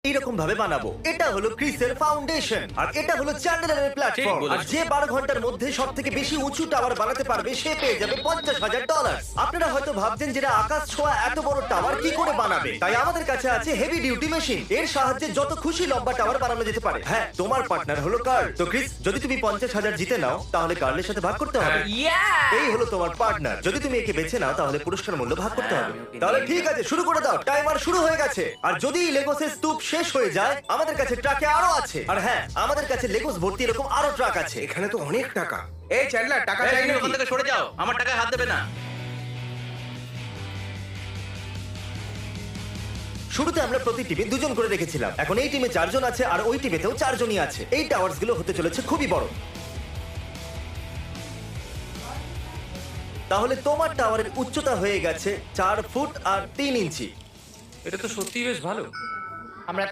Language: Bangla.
এইরকম ভাবে বানাবো। এটা হলো ক্রিসের ফাউন্ডেশন আর এটা হলো চ্যান্ডেলারের প্ল্যাটফর্ম। ঠিক বলেছো। আর যে 12 ঘন্টার মধ্যে সব থেকে বেশি উঁচু টাওয়ার বানাতে পারবে সে পেয়ে যাবে $50,000। আপনারা হয়তো ভাবছেন যে আকাশ ছোঁয়া এত বড় টাওয়ার কি করে বানাবে, তাই আমাদের কাছে আছে হেভি ডিউটি মেশিন। এর সাহায্যে যত খুশি লম্বা টাওয়ার বানানো যেতে পারে। হ্যাঁ, তোমার পার্টনার হলো কার্ল। তো ক্রিস, যদি তুমি 50,000 জিতে নাও তাহলে কার্লের সাথে ভাগ করতে হবে। এই হলো তোমার পার্টনার। যদি তুমি একে বেছে নাও তাহলে পুরস্কার মূল্য ভাগ করতে হবে। তাহলে ঠিক আছে, শুরু করে দাও। টাইমার শুরু হয়ে গেছে। আর যদি লেগোসের স্তূপ শেষ হয়ে যায়, আমাদের কাছে ট্রাকে আরো আছে। আর হ্যাঁ, আমাদের কাছে লেগোস ভর্তি এরকম আরো ট্রাক আছে। এখানে তো অনেক টাকা। এই চ্যান্ডলার, টাকা এই, চাই তুমি নাকি? ওখান থেকে সরে যাও, আমার টাকায় হাত দেবে না। শুরুতে আমরা প্রতি টিমে 2 জন করে রেখেছিলাম। এখন এই টিমে 4 জন আছে আর ওই টিমেতেও 4 জনই আছে। এই টাওয়ার্স গুলো হতে চলেছে খুবই বড়। তাহলে তোমার টাওয়ারের উচ্চতা হয়ে গেছে 4 ফুট আর 3 ইঞ্চি। এটা তো সত্যি বেশ ভালো। আমরা